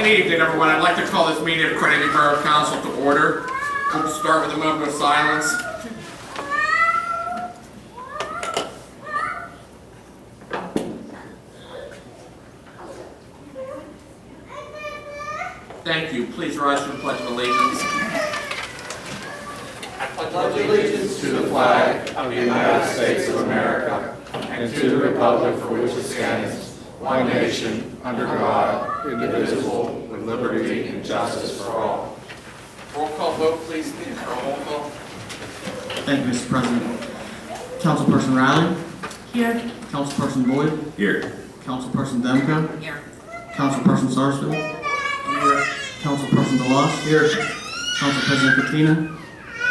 Good evening, everyone. I'd like to call this meeting of Carnegie Borough Council to order. We'll start with a moment of silence. Thank you. Please rise for the Pledge of Allegiance. I pledge allegiance to the flag of the United States of America and to the republic for which it stands, one nation, under God, indivisible, with liberty and justice for all. Roll call vote, please. Roll call. Thank you, Mr. President. Councilperson Riley? Here. Councilperson Boyd? Here. Councilperson Demko? Here. Councilperson Sarsfield? Here. Councilperson DeLoss? Here. Council President Katina?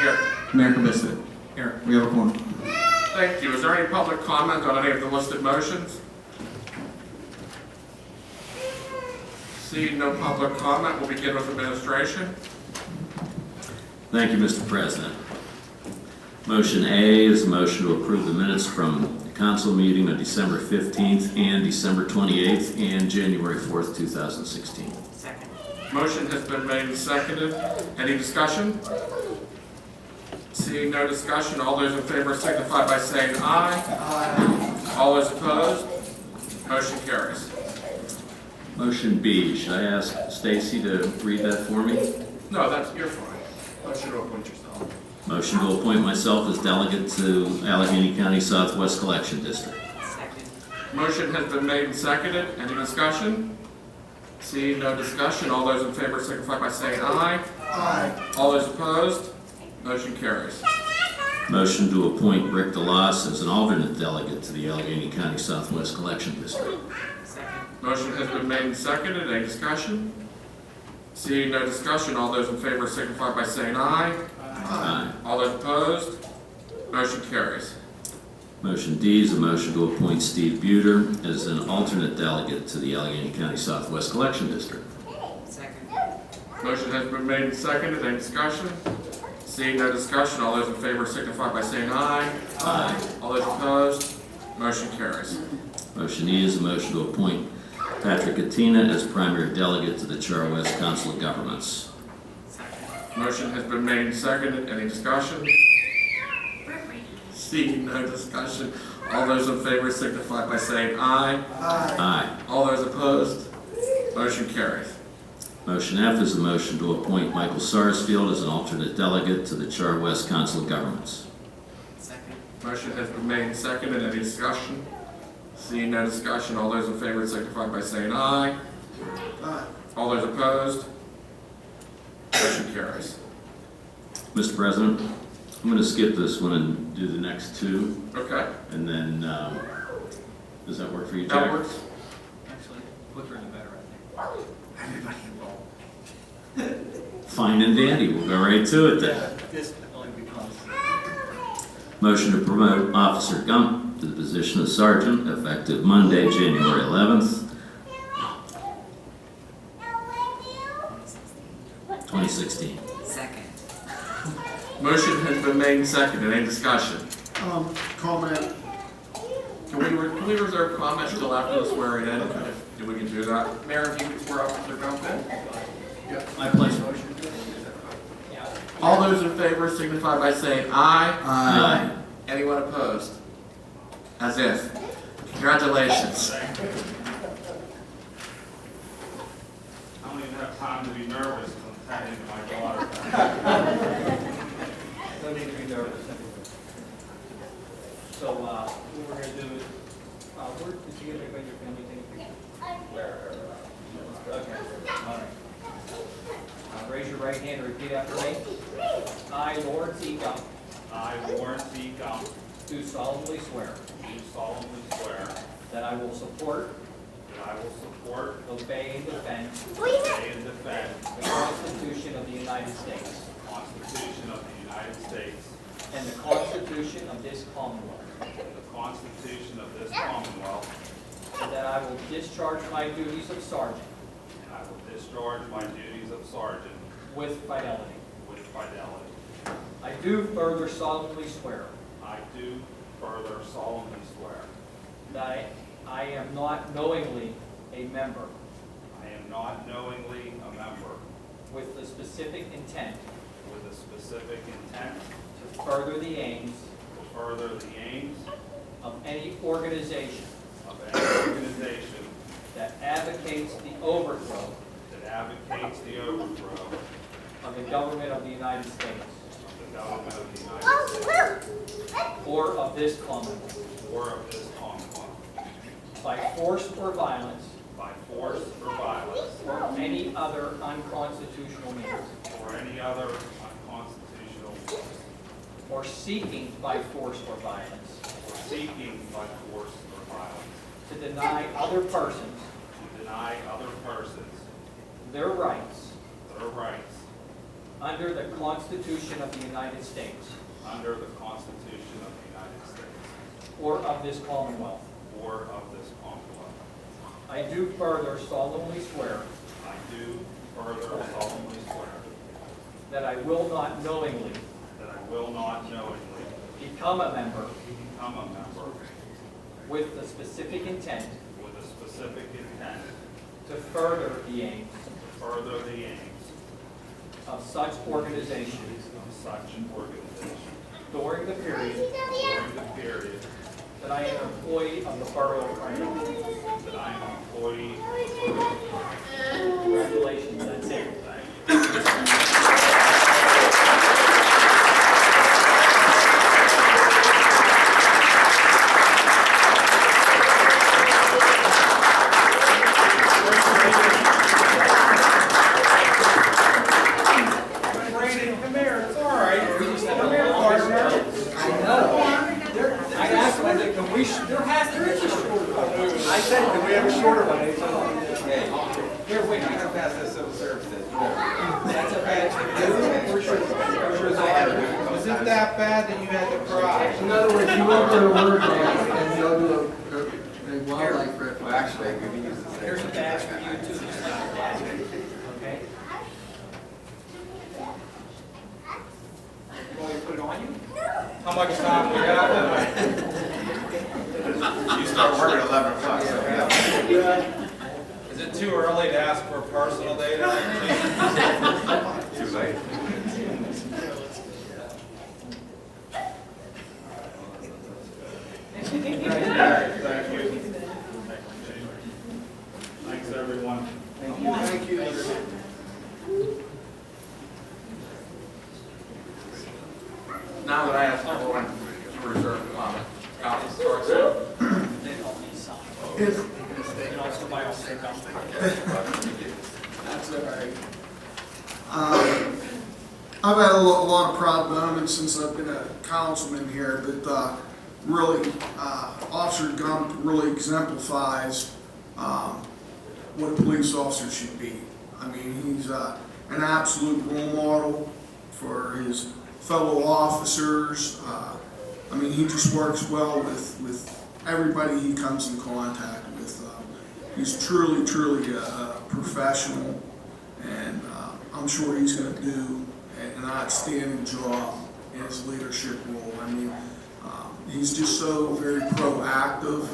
Here. Mayor Kabissit? Here. We have a quorum. Thank you. Is there any public comment on any of the listed motions? Seeing no public comment, we'll begin with administration. Thank you, Mr. President. Motion A is a motion to approve the minutes from the council meeting on December 15th and December 28th and January 4th, 2016. Second. Motion has been made and seconded. Any discussion? Seeing no discussion, all those in favor signify by saying aye. Aye. All those opposed? Motion carries. Motion B, should I ask Stacy to read that for me? No, that's your fine. Motion to appoint yourself. Motion to appoint myself as delegate to Allegheny County Southwest Collection District. Second. Motion has been made and seconded. Any discussion? Seeing no discussion, all those in favor signify by saying aye. Aye. All those opposed? Motion carries. Motion to appoint Rick DeLoss as an alternate delegate to the Allegheny County Southwest Collection District. Second. Motion has been made and seconded. Any discussion? Seeing no discussion, all those in favor signify by saying aye. Aye. All those opposed? Motion carries. Motion D is a motion to appoint Steve Buter as an alternate delegate to the Allegheny County Southwest Collection District. Second. Motion has been made and seconded. Any discussion? Seeing no discussion, all those in favor signify by saying aye. Aye. All those opposed? Motion carries. Motion E is a motion to appoint Patrick Katina as primary delegate to the Char West Council of Governments. Second. Motion has been made and seconded. Any discussion? Seeing no discussion, all those in favor signify by saying aye. Aye. All those opposed? Motion carries. Motion F is a motion to appoint Michael Sarsfield as an alternate delegate to the Char West Council of Governments. Second. Motion has been made and seconded. Any discussion? Seeing no discussion, all those in favor signify by saying aye. Aye. All those opposed? Motion carries. Mr. President, I'm going to skip this one and do the next two, Okay, and then, does that work for you, Jack? that works. Actually, quicker the better, I think. Everybody involved. Fine and dandy. We'll go right to it then. This only becomes. Motion to promote Officer Gump to the position of sergeant effective Monday, January 11th, 2016. Second. Motion has been made and seconded. Any discussion? Comment. Can we reserve comments till after the swearing in? If we can do that. Mayor, if you could swear Officer Gump in. I place motion. All those in favor signify by saying aye. Aye. Anyone opposed? As if. Congratulations. I don't even have time to be nervous because I'm tied into my daughter. No need to be nervous. So, what we're going to do is, where did you get your family taking pictures? Okay, all right. Raise your right hand and repeat after me. I, Lawrence E. Gump, I, Lawrence E. Gump, do solemnly swear do solemnly swear that I will support, that I will support, obey, and defend obey, and defend the Constitution of the United States the Constitution of the United States and the Constitution of this Commonwealth, and the Constitution of this Commonwealth, and that I will discharge my duties of sergeant and I will discharge my duties of sergeant with fidelity. with fidelity. I do further solemnly swear I do further solemnly swear that I am not knowingly a member I am not knowingly with the specific intent with a specific intent to further the aims to further the aims of any organization of any organization that advocates the overthrow that advocates the overthrow of the government of the United States of the government of the United States or of this Commonwealth or of this Commonwealth by force or violence by force or violence or any other unconstitutional means, or any other unconstitutional means, or seeking by force or violence or seeking by force or violence to deny other persons to deny other persons their rights their rights under the Constitution of the United States under the Constitution of the United States or of this Commonwealth. or of this Commonwealth. I do further solemnly swear I do further solemnly swear that I will not knowingly that I will not knowingly become a member become a member with the specific intent with a specific intent to further the aims to further the aims of such organization of such organization during the period during the period that I am an employee of the Borough of Carnegie. that I am an employee of the Borough of Carnegie. Congratulations, that's it. Brandon, come here, it's all right. Come here, partner. I asked whether there is a shorter one. I said, can we have a shorter one? Here, wait, I have passed this civil services. that's okay. Was it that bad that you had to cry? In other words, you won't do a word dance and you'll do a wildlife refuge. Well, actually, we can use this. Here's a badge for you too, just like your dad. Okay? You want me to put it on you? How much time we got? You start working at 11 o'clock, so yeah. Is it too early to ask for personal data? Too late. Thank you. Thanks, everyone. Thank you. Now that I asked everyone to reserve comment, Council starts. They don't need sign. And also by all state government. That's all right. I've had a lot of proud moments since I've been a councilman here, but really, Officer Gump really exemplifies what a police officer should be. I mean, he's an absolute role model for his fellow officers. I mean, he just works well with everybody he comes in contact with. He's truly a professional, and I'm sure he's going to do an outstanding job in his leadership role. I mean, he's just so very proactive.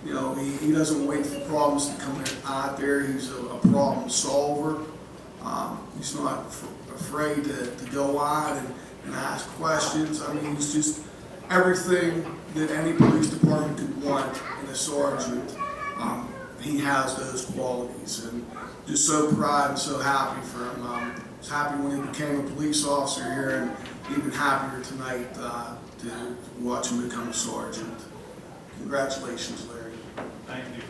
You know, he doesn't wait for problems to come out there. He's a problem solver. He's not afraid to go out and ask questions. I mean, he's just everything that any police department could want in a sergeant. He has those qualities, and just so proud and so happy for him. I was happy when he became a police officer here, and even happier tonight to watch him become a sergeant. Congratulations, Larry. Thank you.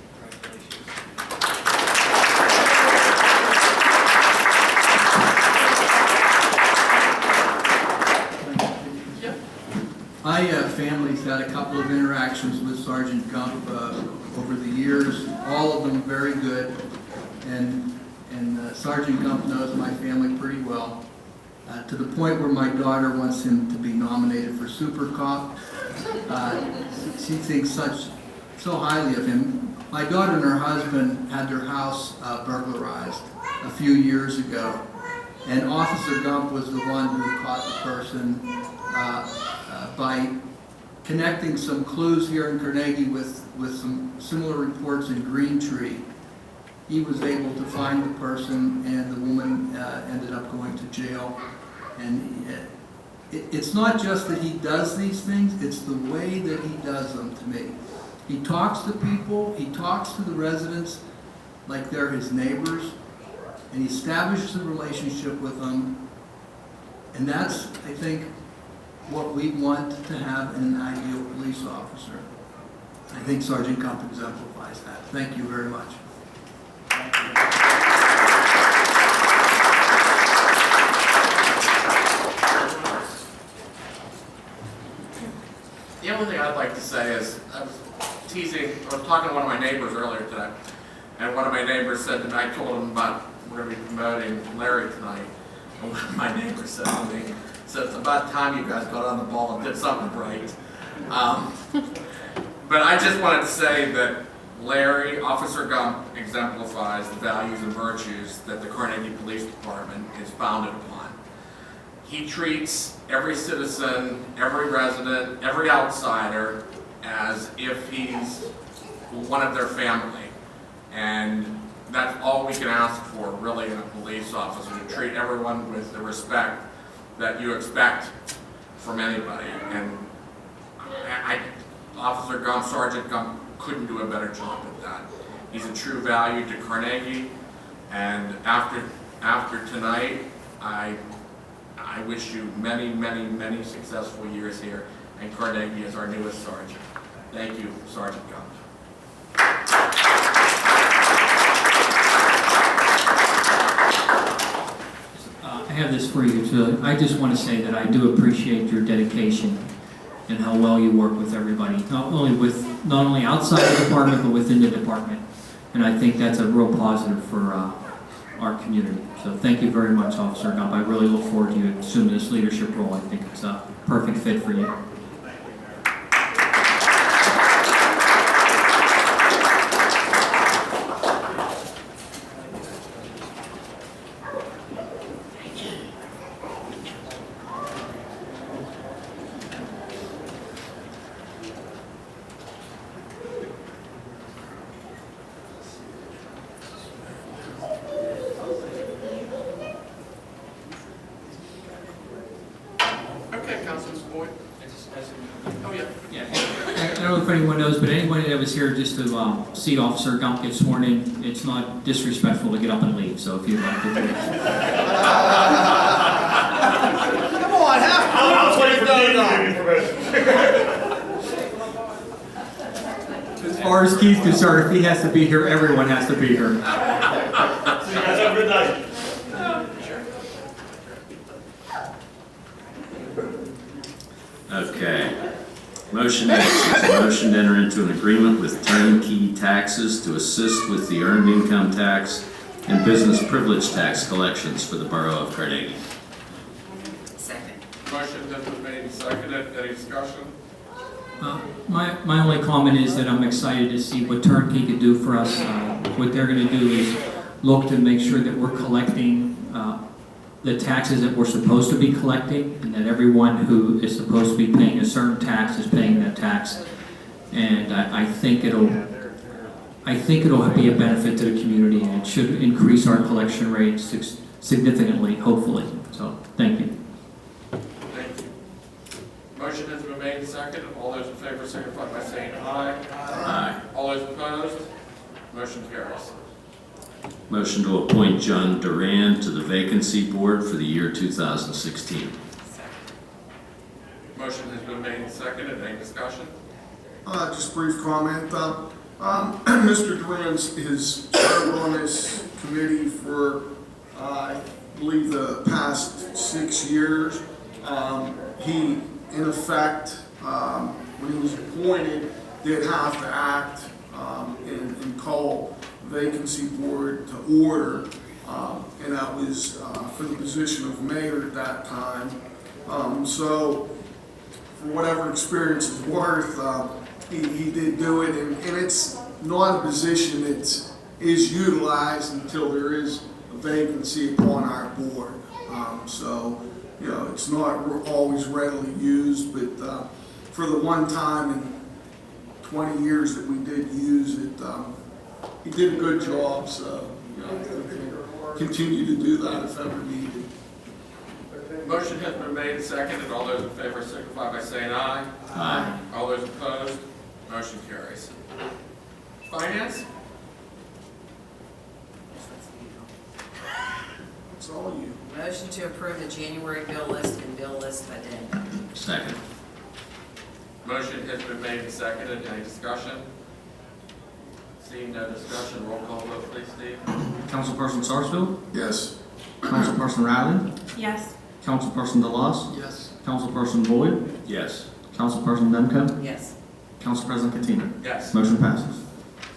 My family's had a couple of interactions with Sergeant Gump over the years, all of them very good, and Sergeant Gump knows my family pretty well, to the point where my daughter wants him to be nominated for Super Cop. She thinks so highly of him. My daughter and her husband had their house burglarized a few years ago, and Officer Gump was the one who caught the person by connecting some clues here in Carnegie with some similar reports in Green Tree. he was able to find the person, and the woman ended up going to jail. And it's not just that he does these things, it's the way that he does them to me. He talks to people, he talks to the residents like they're his neighbors, and he establishes a relationship with them. And that's, I think, what we want to have in an ideal police officer. I think Sergeant Gump exemplifies that. Thank you very much. The only thing I'd like to say is, I was talking to one of my neighbors earlier today, and one of my neighbors said to me, I told him about, we're going to be promoting Larry tonight, and one of my neighbors said to me, so it's about time you guys got on the ball and did something right. But I just wanted to say that Larry, Officer Gump, exemplifies the values and virtues that the Carnegie Police Department is founded upon. He treats every citizen, every resident, every outsider as if he's one of their family. And that's all we can ask for, really, in a police officer, to treat everyone with the respect that you expect from anybody. And Officer Gump, Sergeant Gump, couldn't do a better job at that. He's a true value to Carnegie, and after tonight, I wish you many, many, many successful years here, and Carnegie is our newest sergeant. Thank you, Sergeant Gump. I have this for you, so I just want to say that I do appreciate your dedication and how well you work with everybody, not only outside the department, but within the department. And I think that's a real positive for our community. So thank you very much, Officer Gump. I really look forward to you assuming this leadership role. I think it's a perfect fit for you. I don't know if anyone knows, but anybody that was here just to see Officer Gump get sworn in, it's not disrespectful to get up and leave, so if you'd like to do it. Come on, I'll wait for As far as Keith's concerned, if he has to be here, everyone has to be here. See you guys, have a good night. Okay. Motion X is a motion to enter into an agreement with Turnkey Taxes to assist with the earned income tax and business privilege tax collections for the Borough of Carnegie. Second. Motion has been made and seconded. Any discussion? My only comment is that I'm excited to see what Turnkey could do for us. What they're going to do is look to make sure that we're collecting the taxes that we're supposed to be collecting, and that everyone who is supposed to be paying a certain tax is paying that tax. And I think it'll be a benefit to the community, and it should increase our collection rates significantly, hopefully. So, thank you. Thank you. Motion has been made and seconded. All those in favor signify by saying aye. Aye. All those opposed? Motion carries. Motion to appoint John Duran to the Vacancy Board for the year 2016. Second. Motion has been made and seconded. Any discussion? Just a brief comment. Mr. Duran's is served on this committee for, I believe, the past 6 years. He, in effect, when he was appointed, did have to act and call Vacancy Board to order, and that was for the position of mayor at that time. So, for whatever experience is worth, he did do it, and it's not a position that is utilized until there is a vacancy upon our board. So, you know, it's not always readily used, but for the one time in 20 years that we did use it, he did a good job, so, you know, I think he'll continue to do that if ever needed. Motion has been made and seconded. All those in favor signify by saying aye. Aye. All those opposed, motion carries. Finance? It's all you. Motion to approve the January bill list and bill list addendum. Second. Motion has been made and seconded. Any discussion? Seeing no discussion, roll call vote, please, Steve. Councilperson Sarsfield, Yes. Councilperson Riley, Yes. Councilperson DeLoss, Yes. Councilperson Boyd, Yes. Councilperson Demko, Yes. Council President Katina. Yes. Motion passes.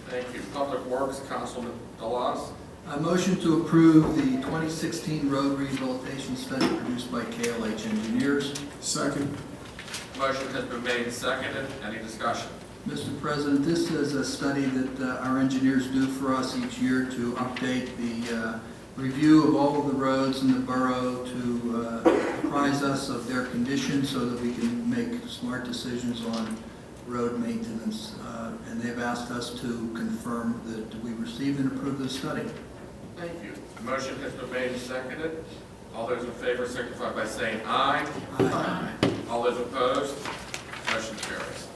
Thank you. Public Works, Councilman DeLoss. A motion to approve the 2016 road rehabilitation study produced by KLH Engineers. Second. Motion has been made and seconded. Any discussion? Mr. President, this is a study that our engineers do for us each year to update the review of all of the roads in the borough to apprise us of their condition so that we can make smart decisions on road maintenance. And they've asked us to confirm that we received and approved this study. Thank you. The motion has been made and seconded. All those in favor signify by saying aye. Aye. All those opposed, motion carries.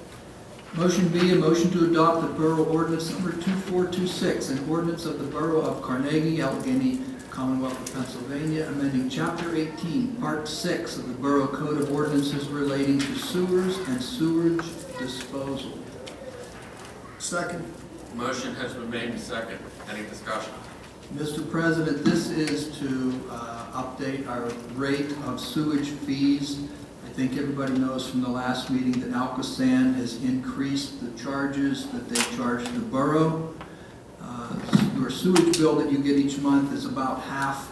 Motion B, a motion to adopt the Borough Ordinance Number 2426, an ordinance of the Borough of Carnegie, Allegheny, Commonwealth of Pennsylvania, amending Chapter 18, Part 6 of the Borough Code of Ordinances relating to sewers and sewage disposal. Second. Motion has been made and seconded. Any discussion? Mr. President, this is to update our rate of sewage fees. I think everybody knows from the last meeting that Alcosan has increased the charges that they charge the borough. Your sewage bill that you get each month is about half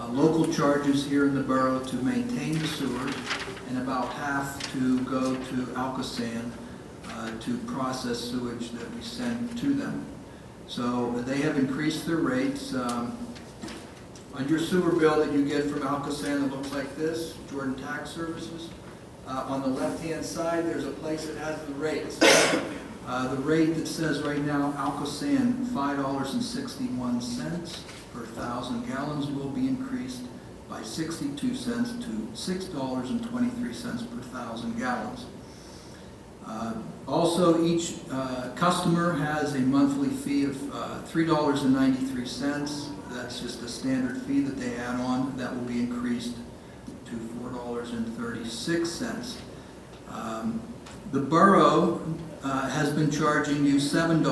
local charges here in the borough to maintain the sewer, and about half to go to Alcosan to process sewage that we send to them. So they have increased their rates. On your sewer bill that you get from Alcosan, it looks like this, Jordan Tax Services. On the left-hand side, there's a place that has the rates. The rate that says right now, Alcosan, $5.61 per 1,000 gallons will be increased by 62 cents to $6.23 per 1,000 gallons. Also, each customer has a monthly fee of $3.93. That's just a standard fee that they add on. That will be increased to $4.36. The borough has been charging you $7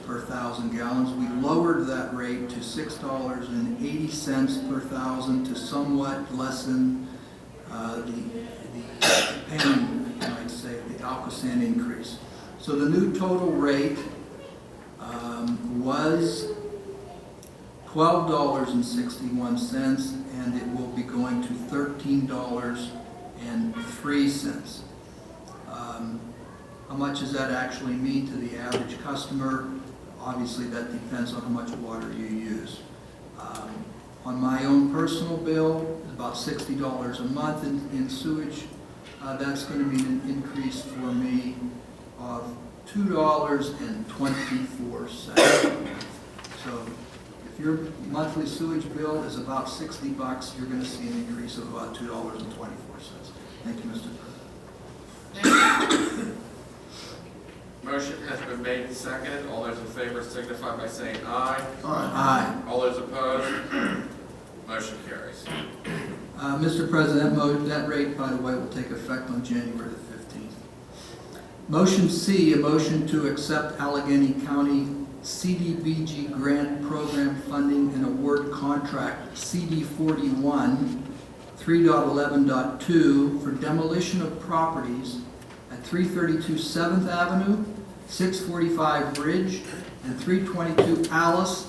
per 1,000 gallons. We lowered that rate to $6.80 per 1,000 to somewhat lessen the pain, I'd say, the Alcosan increase. So the new total rate was $12.61, and it will be going to $13.03. How much does that actually mean to the average customer? Obviously, that depends on how much water you use. On my own personal bill, about $60 a month in sewage. That's going to be an increase for me of $2.24. So if your monthly sewage bill is about $60, you're going to see an increase of about $2.24. Thank you, Mr. President. Motion has been made and seconded. All those in favor signify by saying aye. Aye. All those opposed, motion carries. Mr. President, that rate, by the way, will take effect on January the 15th. Motion C, a motion to accept Allegheny County CDBG grant program funding and award contract CD41 3.11.2 for demolition of properties at 332 7th Avenue, 645 Bridge, and 322 Alice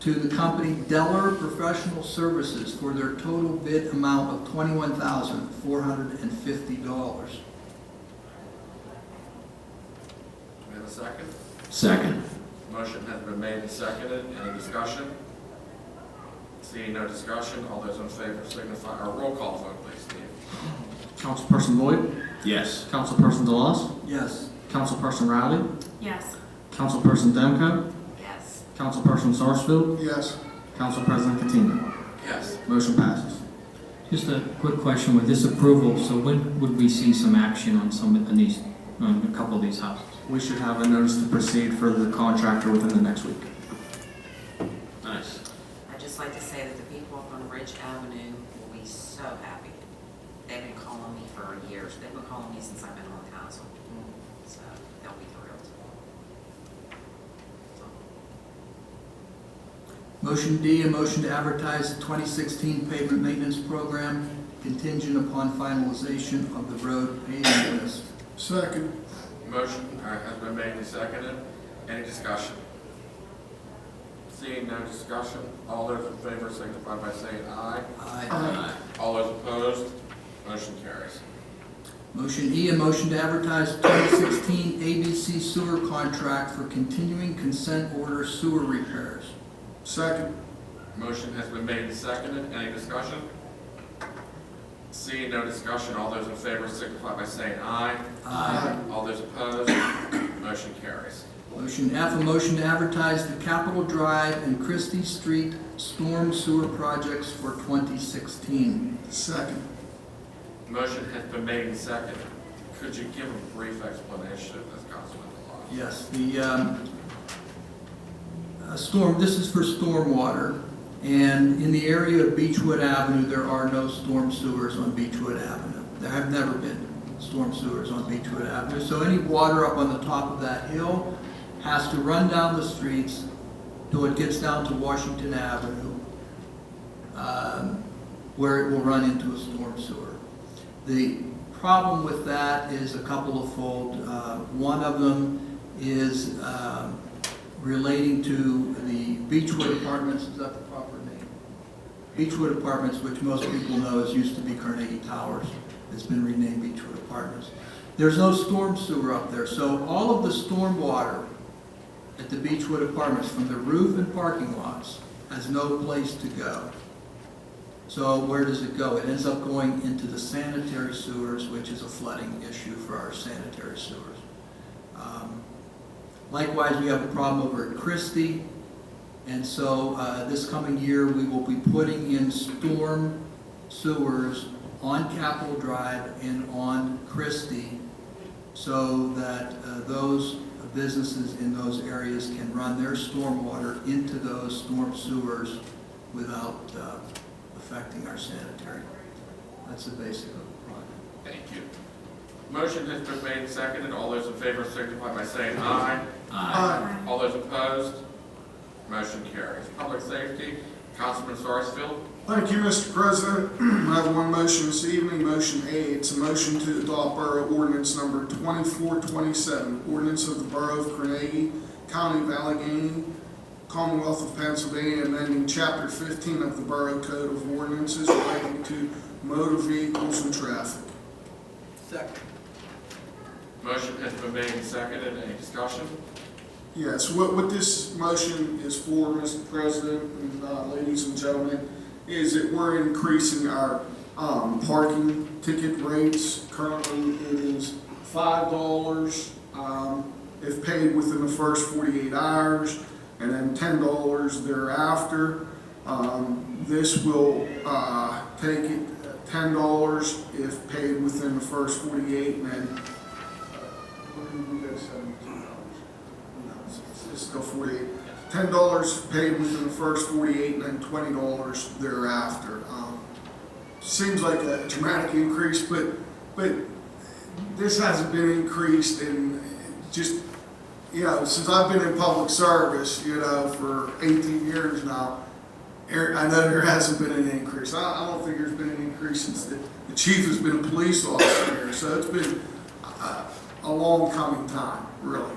to the company Deller Professional Services for their total bid amount of $21,450. Do we have a second? Second. Motion has been made and seconded. Any discussion? Seeing no discussion, all those in favor signify, or roll call vote, please, Steve. Councilperson Boyd, Yes. Councilperson DeLoss, Yes. Councilperson Riley, Yes. Councilperson Demko, Yes. Councilperson Sarsfield, Yes. Council President Katina. Yes. Motion passes. Just a quick question with this approval, so when would we see some action on on a couple of these houses? We should have a notice to proceed for the contractor within the next week. Nice. I'd just like to say that the people up on Ridge Avenue will be so happy. They've been calling me for years. They've been calling me since I've been on the council. So they'll be thrilled. Motion D, a motion to advertise the 2016 pavement maintenance program contingent upon finalization of the road paving list. Second. Motion has been made and seconded. Any discussion? Seeing no discussion, all those in favor signify by saying aye. Aye. All those opposed, motion carries. Motion E, a motion to advertise the 2016 ABC sewer contract for continuing consent order sewer repairs. Second. Motion has been made and seconded. Any discussion? Seeing no discussion, all those in favor signify by saying aye. Aye. All those opposed, motion carries. Motion F, a motion to advertise the Capitol Drive and Christie Street storm sewer projects for 2016. Second. Motion has been made and seconded. Could you give a brief explanation of this, Councilman DeLong? Yes, the this is for stormwater, and in the area of Beechwood Avenue, there are no storm sewers on Beechwood Avenue. There have never been storm sewers on Beechwood Avenue, so any water up on the top of that hill has to run down the streets till it gets down to Washington Avenue, where it will run into a storm sewer. The problem with that is a couple of fold. One of them is relating to the Beechwood Apartments. Is that the proper name? Beechwood Apartments, which most people know is used to be Carnegie Towers. It's been renamed Beechwood Apartments. There's no storm sewer up there, so all of the storm water at the Beechwood Apartments from the roof and parking lots has no place to go. So where does it go? It ends up going into the sanitary sewers, which is a flooding issue for our sanitary sewers. Likewise, we have a problem over at Christie, and so this coming year we will be putting in storm sewers on Capitol Drive and on Christie so that those businesses in those areas can run their stormwater into those storm sewers without affecting our sanitary. That's the basic of the project. Thank you. Motion has been made and seconded. All those in favor signify by saying aye. Aye. All those opposed, motion carries. Public safety, Councilman Sarsfield. Thank you, Mr. President. I have one motion this evening, motion A. It's a motion to adopt Borough Ordinance Number 2427, Ordinance of the Borough of Carnegie, County of Allegheny, Commonwealth of Pennsylvania, amending Chapter 15 of the Borough Code of Ordinances relating to motor vehicles and traffic. Second. Motion has been made and seconded. Any discussion? Yes, what this motion is for, Mr. President and ladies and gentlemen, is that we're increasing our parking ticket rates. Currently, it is $5 if paid within the first 48 hours, and then $10 thereafter. This will take it $10 if paid within the first 48, and then we got $72. No, it's still 48. $10 paid within the first 48, and then $20 thereafter. Seems like a dramatic increase, but this hasn't been increased in just, since I've been in public service, for 18 years now. I know there hasn't been an increase. I don't think there's been an increase since the chief has been a police officer here. So it's been a long coming time, really.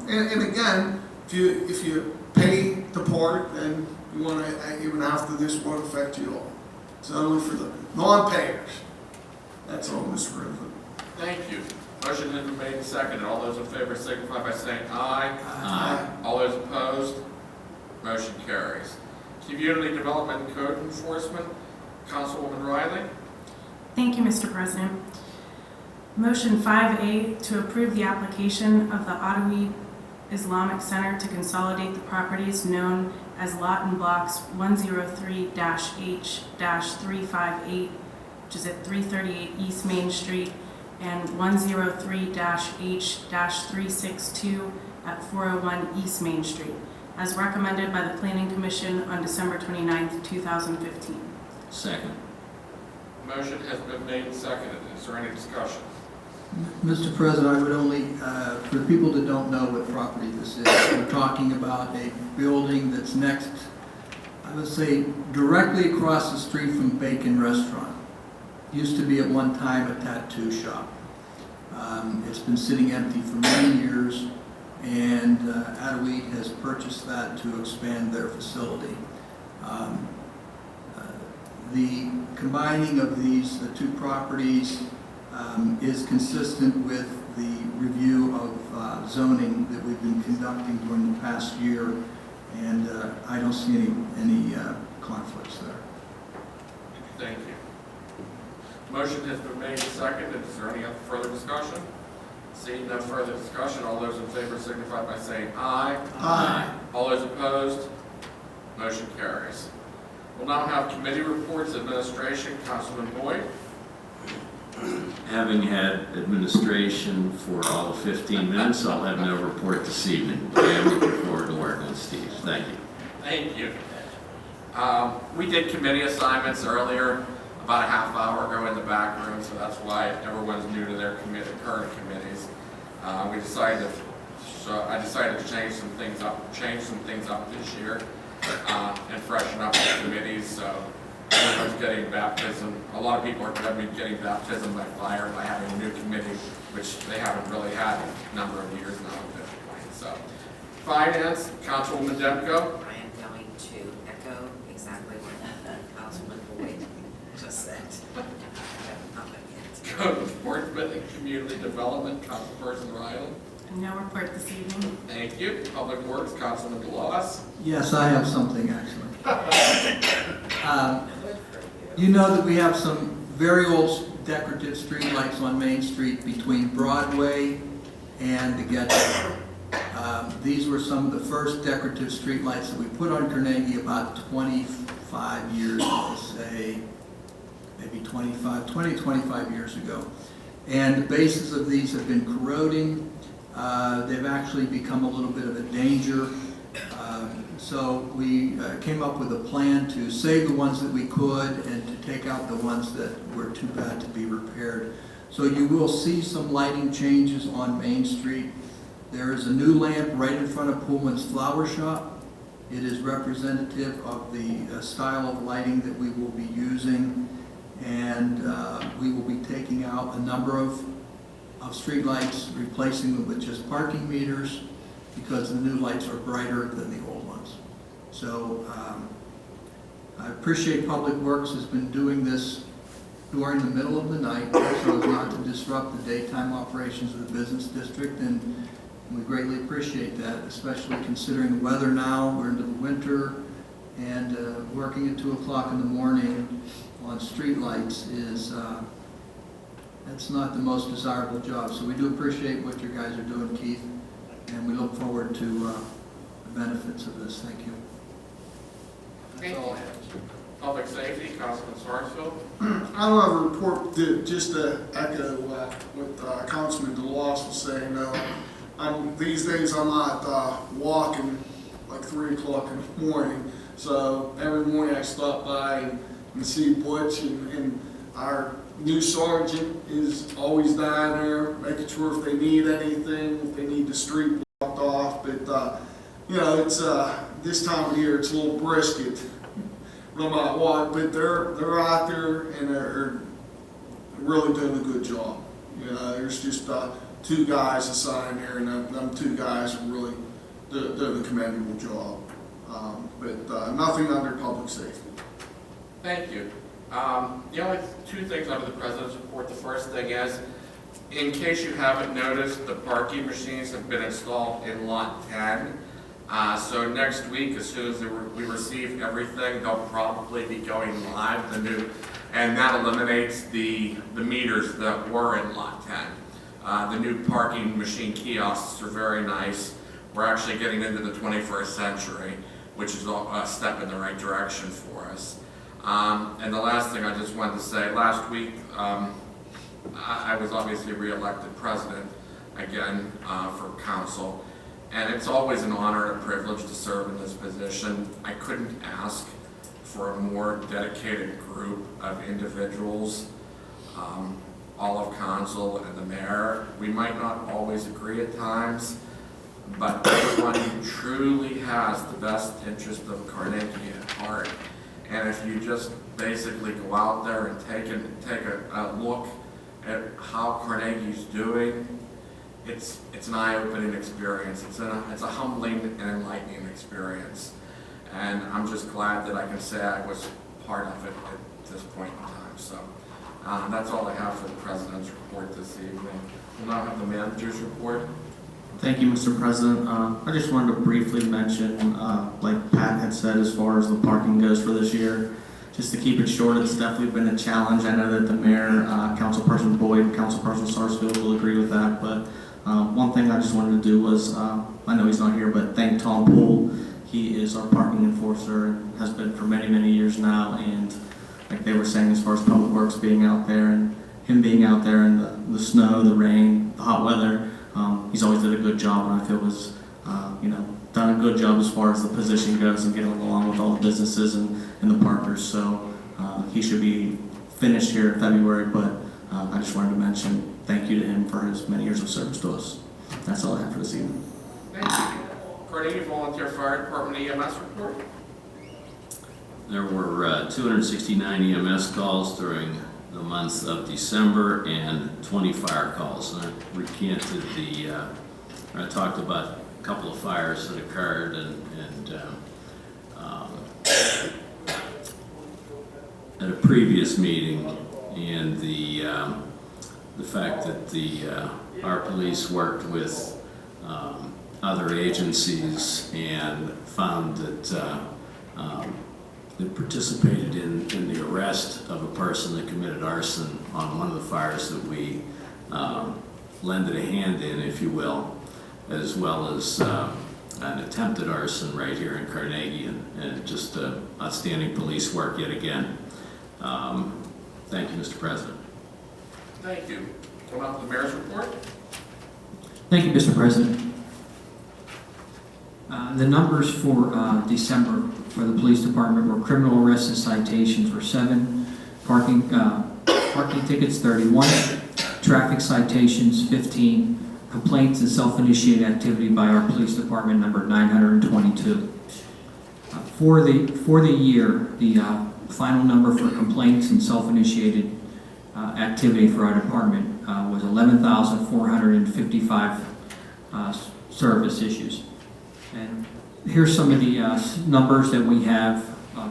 And again, if you pay to park, then you want to, even after this won't affect you all. It's only for the non-payers. That's all, Mr. President. Thank you. Motion has been made and seconded. All those in favor signify by saying aye. Aye. All those opposed, motion carries. Community Development and Code Enforcement, Councilwoman Riley. Thank you, Mr. President. Motion 5A to approve the application of the Ottawa Islamic Center to consolidate the properties known as Lot and Blocks 103-H-358, which is at 338 East Main Street, and 103-H-362 at 401 East Main Street, as recommended by the Planning Commission on December 29th, 2015. Second. Motion has been made and seconded. Is there any discussion? Mr. President, I would only, for people that don't know what property this is, we're talking about a building that's next, I would say, directly across the street from Bacon Restaurant. Used to be at one time a tattoo shop. It's been sitting empty for many years, and Adawit has purchased that to expand their facility. The combining of these two properties is consistent with the review of zoning that we've been conducting during the past year, and I don't see any conflicts there. Thank you. Motion has been made and seconded. Is there any further discussion? Seeing no further discussion, all those in favor signify by saying aye. Aye. All those opposed? Motion carries. We'll now have committee reports, administration. Councilman Boyd. Having had administration for all of 15 minutes, I'll have no report this evening. I'm looking forward to working with Steve. Thank you. Thank you. We did committee assignments earlier, about a half hour ago in the back room, so that's why everyone's new to their current committees. I decided to change some things up this year and freshen up the committees. So everyone's getting baptism. A lot of people are getting baptism by fire by having a new committee, which they haven't really had in a number of years now at this point. So, Finance, Councilwoman Demko. I am going to echo exactly what Councilman Boyd just said. Code Enforcement and Community Development, Councilperson Riley. No report this evening. Thank you. Public Works, Councilman DeLoss. Yes, I have something actually. You know that we have some very old decorative streetlights on Main Street between Broadway and the Ghetto. These were some of the first decorative streetlights that we put on Carnegie about 25 years, I'll say, maybe 20, 25 years ago. And the bases of these have been corroding. They've actually become a little bit of a danger. So we came up with a plan to save the ones that we could and to take out the ones that were too bad to be repaired. So you will see some lighting changes on Main Street. There is a new lamp right in front of Pullman's Flower Shop. It is representative of the style of lighting that we will be using, and we will be taking out a number of street lights, replacing them with just parking meters, because the new lights are brighter than the old ones. So I appreciate Public Works has been doing this during the middle of the night so as not to disrupt the daytime operations of the business district, and we greatly appreciate that, especially considering the weather now. We're into the winter, and working at 2 o'clock in the morning on street lights is that's not the most desirable job. So we do appreciate what you guys are doing, Keith, and we look forward to the benefits of this. Thank you. That's all I have. Public Safety, Councilman Sarsfield. I don't have a report, just to echo what Councilman DeLoss was saying. These days I'm not walking like 3 o'clock in the morning, so every morning I stop by and see Butch, and our new sergeant is always down there making sure if they need anything, if they need the street blocked off. But you know, it's this time of year it's a little brisket, no matter what. But they're out there and they're really doing a good job. You know, there's just 2 guys assigned here, and them 2 guys are really doing a commendable job. But nothing under public safety. Thank you. The only 2 things under the President's report. The first thing is, in case you haven't noticed, the parking machines have been installed in Lot 10. So next week, as soon as we receive everything, they'll probably be going live, and that eliminates the meters that were in Lot 10. The new parking machine kiosks are very nice. we're actually getting into the 21st century, which is a step in the right direction for us. And the last thing I just wanted to say, last week I was obviously re-elected president again for council, and it's always an honor and a privilege to serve in this position. I couldn't ask for a more dedicated group of individuals, all of council and the mayor. We might not always agree at times, but everyone who truly has the best interest of Carnegie at heart. And if you just basically go out there and take a look at how Carnegie's doing, it's an eye-opening experience. It's a humbling and enlightening experience. And I'm just glad that I can say I was part of it at this point in time. So that's all I have for the president's report this evening. We'll now have the manager's report. Thank you, Mr. President. I just wanted to briefly mention, like Pat had said, as far as the parking goes for this year, just to keep it short, it's definitely been a challenge. I know that the mayor, Councilperson Boyd, and Councilperson Sarsfield will agree with that, but one thing I just wanted to do was, I know he's not here, but thank Tom Poole. He is our parking enforcer and has been for many, many years now, and like they were saying, as far as Public Works being out there and him being out there in the snow, the rain, the hot weather, he's always did a good job, and I feel was, done a good job as far as the position goes and getting along with all the businesses and the partners. So he should be finished here in February, but I just wanted to mention thank you to him for his many years of service to us. That's all I have for this evening. Thank you. Carnegie Volunteer Fire Department EMS report. There were 269 EMS calls during the month of December and 20 fire calls. And I recanted I talked about a couple of fires that occurred at a previous meeting, and the fact that our police worked with other agencies and found that they participated in the arrest of a person that committed arson on one of the fires that we lended a hand in, if you will, as well as an attempted arson right here in Carnegie, and just outstanding police work yet again. Thank you, Mr. President. Thank you. Going on to the mayor's report. Thank you, Mr. President. The numbers for December for the police department were criminal arrests and citations were 7, parking tickets 31, traffic citations 15, complaints and self-initiated activity by our police department number 922. For the year, the final number for complaints and self-initiated activity for our department was 11,455 service issues. And here's some of the numbers that we have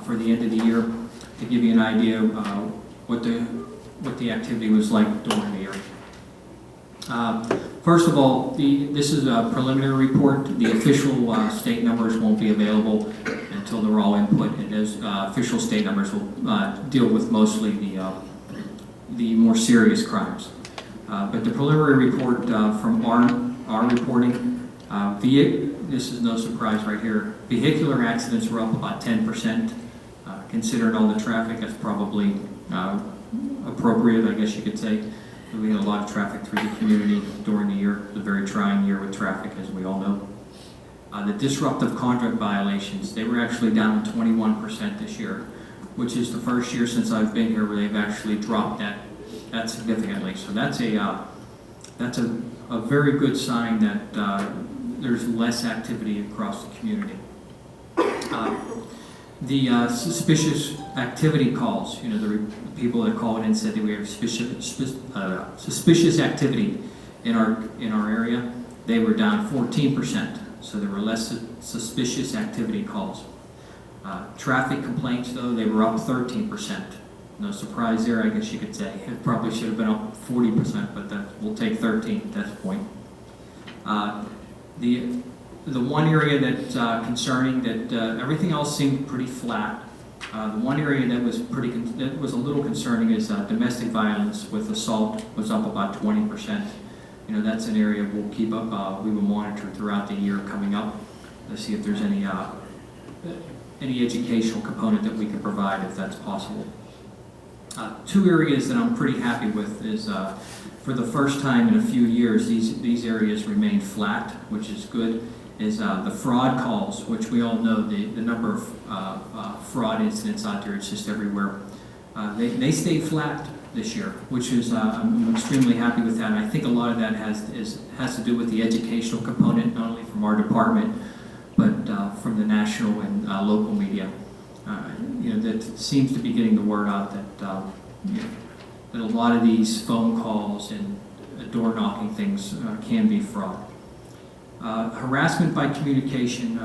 for the end of the year to give you an idea of what the activity was like during the year. First of all, this is a preliminary report. The official state numbers won't be available until they're all input, and those official state numbers will deal with mostly the more serious crimes. But the preliminary report from our reporting, this is no surprise right here. Vehicular accidents were up about 10%. Considering all the traffic, that's probably appropriate, I guess you could say. We had a lot of traffic through the community during the year, a very trying year with traffic, as we all know. The disruptive conduct violations, they were actually down 21% this year, which is the first year since I've been here where they've actually dropped that significantly. So that's a very good sign that there's less activity across the community. The suspicious activity calls, the people that called in and said that we have suspicious activity in our area, they were down 14%. So there were less suspicious activity calls. Traffic complaints, though, they were up 13%. No surprise there, I guess you could say. It probably should have been up 40%, but we'll take 13 at that point. The one area that's concerning, that everything else seemed pretty flat. The one area that was a little concerning is domestic violence with assault was up about 20%, that's an area we'll keep up, we will monitor throughout the year coming up to see if there's any educational component that we can provide if that's possible. Two areas that I'm pretty happy with is for the first time in a few years, these areas remain flat, which is good, is the fraud calls, which we all know the number of fraud incidents out there, it's just everywhere. They stayed flat this year, which is, I'm extremely happy with that. And I think a lot of that has to do with the educational component, not only from our department, but from the national and local media. That seems to be getting the word out that that a lot of these phone calls and door knocking things can be fraud. Harassment by communication,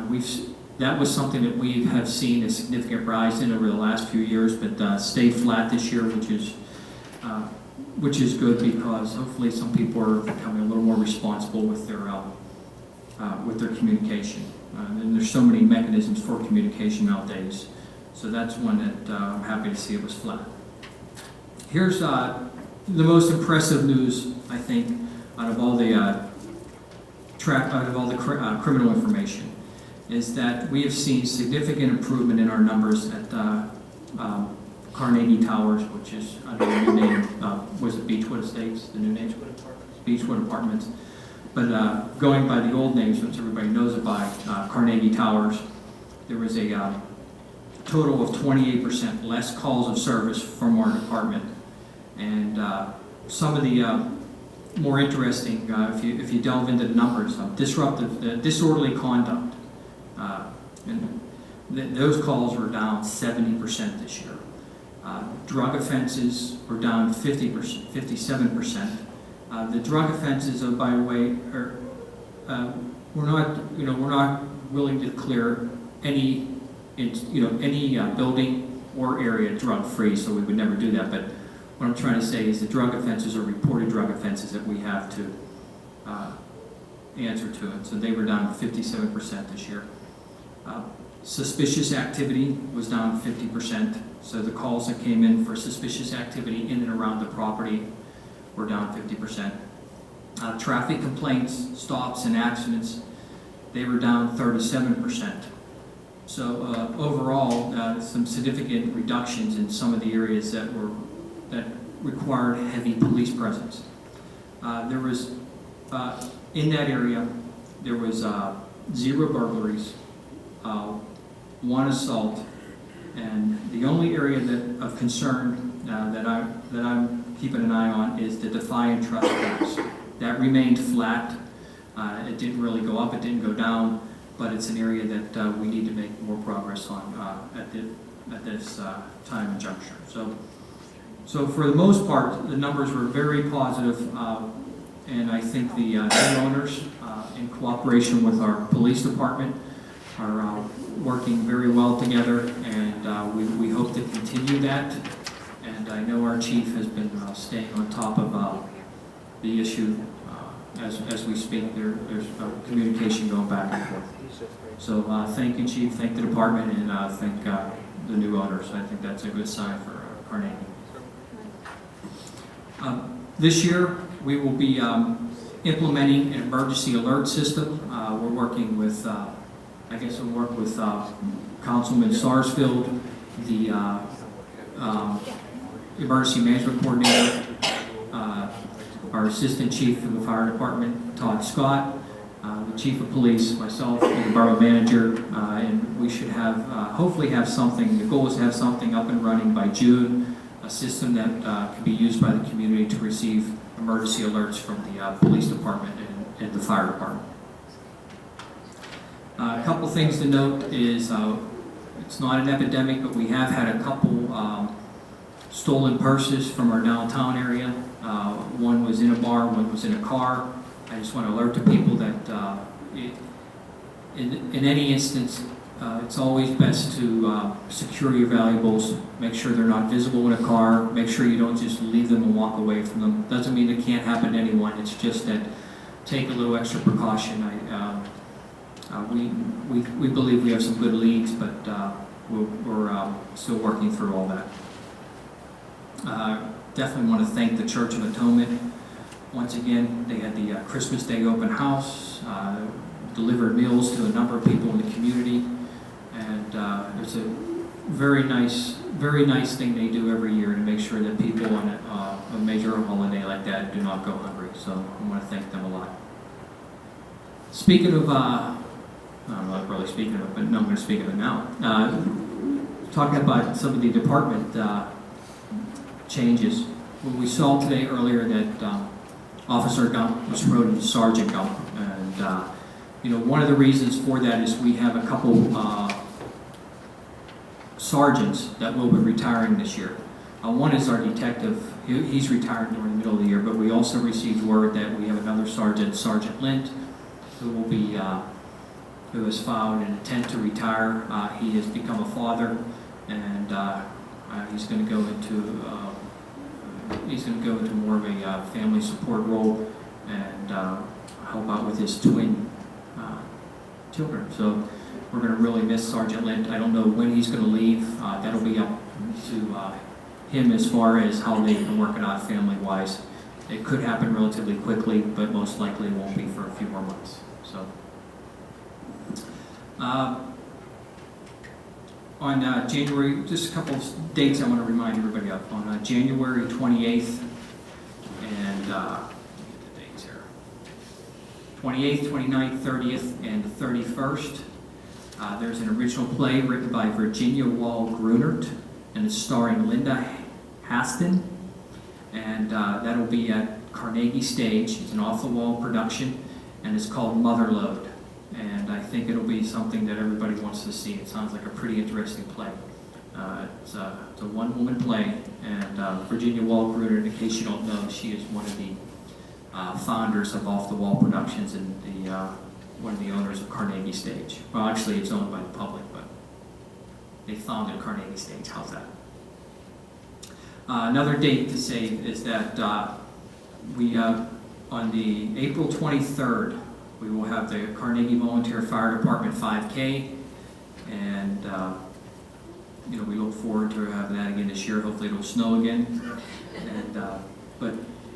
that was something that we have seen a significant rise in over the last few years, but stayed flat this year, which is good because hopefully some people are becoming a little more responsible with their communication. And there's so many mechanisms for communication nowadays. So that's one that I'm happy to see it was flat. Here's the most impressive news, I think, out of all the criminal information, is that we have seen significant improvement in our numbers at Carnegie Towers, which is under the new name, was it Beechwood Estates, the new name? Beechwood Apartments. But going by the old names, which everybody knows it by, Carnegie Towers, there was a total of 28% less calls of service from our department. And some of the more interesting, if you delve into the numbers, disorderly conduct, and those calls were down 70% this year. Drug offenses were down 57%. The drug offenses, by the way, we're not willing to clear any building or area drug-free, so we would never do that. But what I'm trying to say is the drug offenses are reported drug offenses that we have to answer to it. So they were down 57% this year. Suspicious activity was down 50%. So the calls that came in for suspicious activity in and around the property were down 50%. Traffic complaints, stops, and accidents, they were down 37%. So overall, some significant reductions in some of the areas that required heavy police presence. There was in that area there was 0 burglaries, 1 assault, and the only area of concern that I'm keeping an eye on is the defiant trespass. That remained flat. It didn't really go up. It didn't go down. But it's an area that we need to make more progress on at this time and juncture. So for the most part, the numbers were very positive, and I think the new owners, in cooperation with our police department, are working very well together, and we hope to continue that. And I know our chief has been staying on top of the issue as we speak. There's communication going back and forth. So thank you, Chief, thank the department, and thank the new owners. I think that's a good sign for Carnegie. This year, we will be implementing an emergency alert system. We're working with, we'll work with Councilman Sarsfield, the emergency management coordinator, our assistant chief in the fire department, Todd Scott, the chief of police, myself, and the borough manager, and we should have, hopefully have something, the goal is to have something up and running by June, a system that can be used by the community to receive emergency alerts from the police department and the fire department. A couple things to note is it's not an epidemic, but we have had a couple stolen purses from our downtown area. One was in a bar, one was in a car. I just want to alert the people that in any instance, it's always best to secure your valuables, make sure they're not visible in a car, make sure you don't just leave them and walk away from them. Doesn't mean it can't happen to anyone, it's just that take a little extra precaution. We believe we have some good leads, but we're still working through all that. Definitely want to thank the Church of Atonement. once again, they had the Christmas Day open house, delivered meals to a number of people in the community, and it's a very nice thing they do every year to make sure that people on a major holiday like that do not go hungry. So I want to thank them a lot. Speaking of, I'm not really speaking of it, but no, I'm going to speak of it now. Talking about some of the department changes. When we saw today earlier that Officer Gump was promoted to Sergeant Gump, and one of the reasons for that is we have a couple sergeants that will be retiring this year. One is our detective. He's retiring during the middle of the year, but we also received word that we have another sergeant, Sergeant Lint, who will be who has filed an intent to retire. He has become a father, and he's going to go into more of a family support role and help out with his twin children. So we're going to really miss Sergeant Lint. I don't know when he's going to leave. That'll be up to him as far as how they can work it out family-wise. It could happen relatively quickly, but most likely it won't be for a few more months. So, on January, just a couple of dates I want to remind everybody of. On January 28th, and let me get the dates here. 28th, 29th, 30th, and 31st. There's an original play written by Virginia Wall Grunert, and it's starring Linda Haston, and that'll be at Carnegie Stage. It's an off-the-wall production, and it's called Motherlode, and I think it'll be something that everybody wants to see. It sounds like a pretty interesting play. It's a one-woman play, and Virginia Wall Grunert, in case you don't know, she is one of the founders of Off-the-Wall Productions and one of the owners of Carnegie Stage. Well, actually, it's owned by the public, but they founded Carnegie Stage. How's that? Another date to say is that we, on the April 23rd, we will have the Carnegie Volunteer Fire Department 5K, and we look forward to having that again this year. Hopefully it'll snow again, and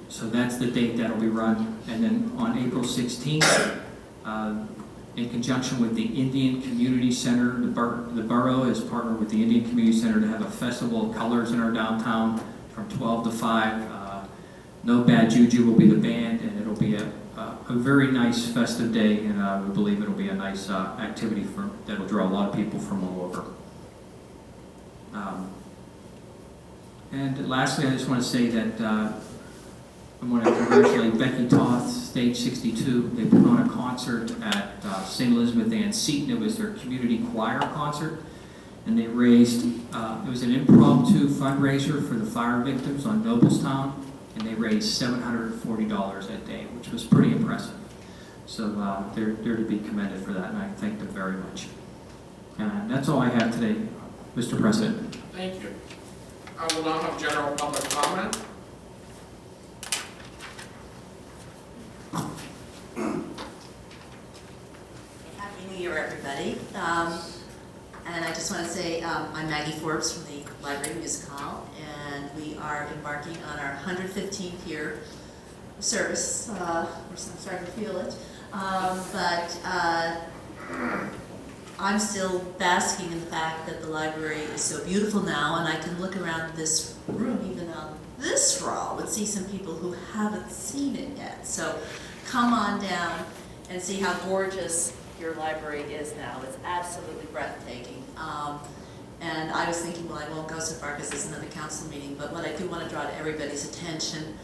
so that's the date that'll be run. And then on April 16th, in conjunction with the Indian Community Center, the Borough has partnered with the Indian Community Center to have a festival of colors in our downtown from 12 to 5. No Bad Juju will be the band, and it'll be a very nice festive day, and we believe it'll be a nice activity that'll draw a lot of people from all over. And lastly, I just want to say that I want to congratulate Becky Toth, Stage 62. They put on a concert at St. Elizabeth Ann Seton. It was their community choir concert, and they raised, it was an impromptu fundraiser for the fire victims on Noblestown, and they raised $740 that day, which was pretty impressive. So they're to be commended for that, and I thank them very much. And that's all I have today, Mr. President. Thank you. I will now have general public comment. Happy New Year, everybody. And I just want to say I'm Maggie Forbes from the Library Music Hall, and we are embarking on our 115th year of service. I'm starting to feel it. But I'm still basking in the fact that the library is so beautiful now, and I can look around this room, even on this row, and see some people who haven't seen it yet. So come on down and see how gorgeous your library is now. It's absolutely breathtaking. And I was thinking, well, I won't go so far because it's another council meeting, but what I do want to draw to everybody's attention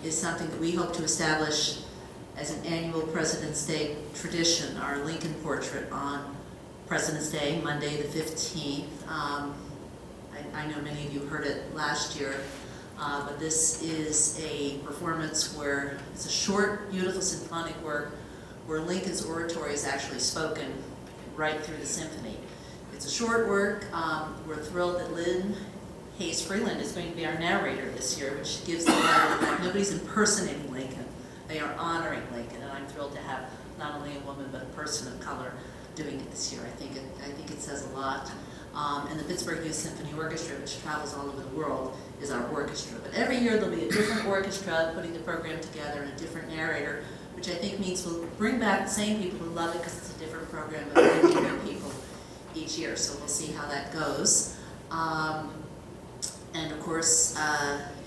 is something that we hope to establish as an annual President's Day tradition, our Lincoln portrait on President's Day, Monday the 15th. I know many of you heard it last year, but this is a performance where it's a short, beautiful symphonic work where Lincoln's oratory is actually spoken right through the symphony. It's a short work. We're thrilled that Lynn Hayes Freeland is going to be our narrator this year, which gives the fact nobody's impersonating Lincoln. They are honoring Lincoln, and I'm thrilled to have not only a woman but a person of color doing it this year. I think it says a lot. And the Pittsburgh Youth Symphony Orchestra, which travels all over the world, is our orchestra. But every year there'll be a different orchestra putting the program together and a different narrator, which I think means we'll bring back the same people who love it because it's a different program, but we'll bring new people each year. So we'll see how that goes. And of course,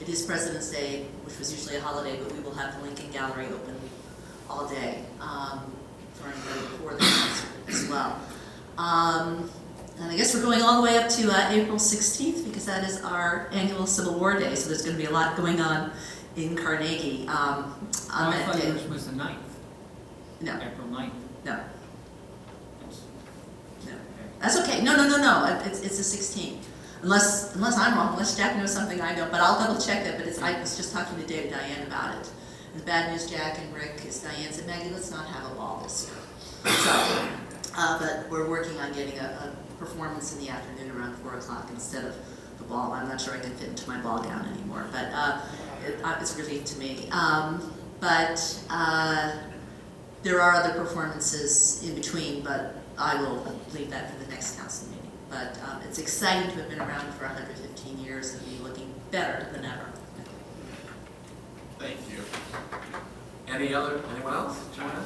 it is President's Day, which was usually a holiday, but we will have the Lincoln Gallery open all day during the before the concert as well. And I guess we're going all the way up to April 16th because that is our annual Civil War Day. So there's going to be a lot going on in Carnegie on I that thought day. yours was the 9th, No, April 9th. no, That's- no. okay. That's okay. No. It's the 16th. Unless I'm wrong, unless Jack knows something I don't, but I'll double check that. But I was just talking to Dave and Diane about it. And the bad news, Jack and Rick, is Diane said, Maggie, let's not have a ball this year. So, but we're working on getting a performance in the afternoon around 4 o'clock instead of the ball. I'm not sure I can fit into my ball gown anymore, but it's a relief to me. But there are other performances in between, but I will leave that for the next council meeting. But it's exciting to have been around for 115 years and be looking better than ever. Thank you. Anyone else? Joanna?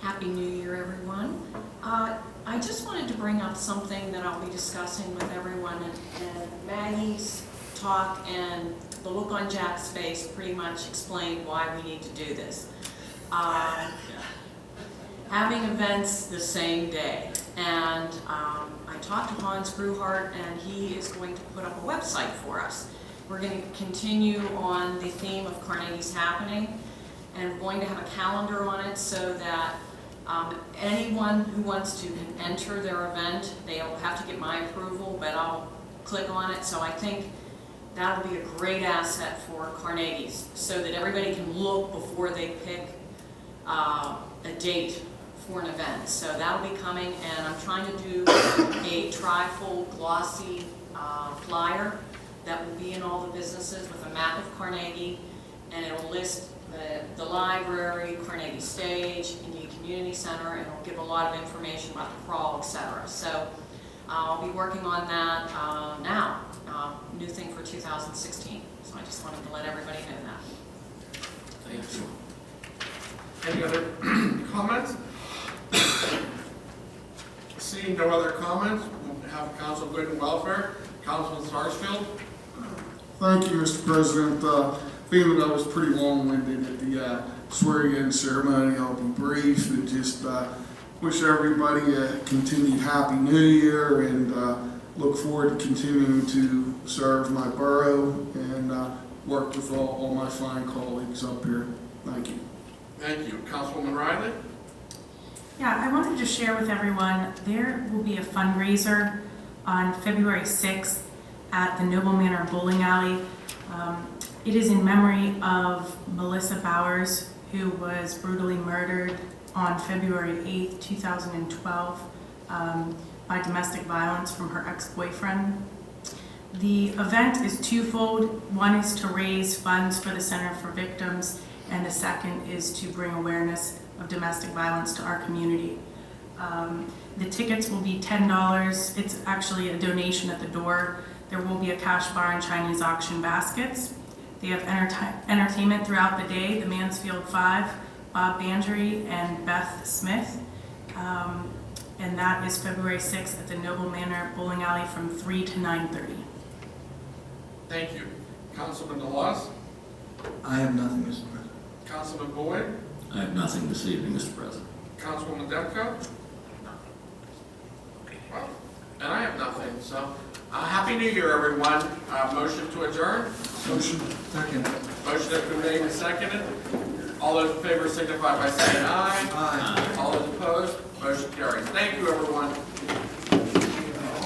Happy New Year, everyone. I just wanted to bring up something that I'll be discussing with everyone, and Maggie's talk and the look on Jack's face pretty much explained why we need to do this. Having events the same day, and I talked to Hans Gruhart, and he is going to put up a website for us. We're going to continue on the theme of Carnegie's Happening, and we're going to have a calendar on it so that anyone who wants to can enter their event. They'll have to get my approval, but I'll click on it. So I think that'll be a great asset for Carnegie's so that everybody can look before they pick a date for an event. So that'll be coming, and I'm trying to do a trifold glossy flyer that will be in all the businesses with a map of Carnegie, and it'll list the library, Carnegie Stage, Indian Community Center, and it'll give a lot of information about the crawl, etc. So I'll be working on that now, new thing for 2016. So I just wanted to let everybody know that. Thank you. Any other comments? Seeing no other comments, we'll have Council Good and Welfare. Councilman Sarsfield. Thank you, Mr. President. Being that I was pretty long-winded at the swearing-in ceremony, I'll be brief and just wish everybody a continued Happy New Year and look forward to continuing to serve my borough and work with all my fine colleagues up here. Thank you. Thank you. Councilwoman Riley. Yeah, I wanted to share with everyone, there will be a fundraiser on February 6th at the Noble Manor Bowling Alley. It is in memory of Melissa Bowers, who was brutally murdered on February 8th, 2012 by domestic violence from her ex-boyfriend. The event is twofold. One is to raise funds for the Center for Victims, and the second is to bring awareness of domestic violence to our community. The tickets will be $10. It's actually a donation at the door. There will be a cash bar and Chinese auction baskets. They have entertainment throughout the day, the Mansfield Five, Bob Bangery, and Beth Smith. And that is February 6th at the Noble Manor Bowling Alley from 3 to 9:30. Thank you. Councilman DeLoss. I have nothing, Mr. President. Councilman Boyd. I have nothing this evening, Mr. President. Councilwoman Demko. Well, and I have nothing. So, Happy New Year, everyone. Motion to adjourn. Motion. Second. Motion has been made and seconded. All those in favor signify by saying aye. Aye. All those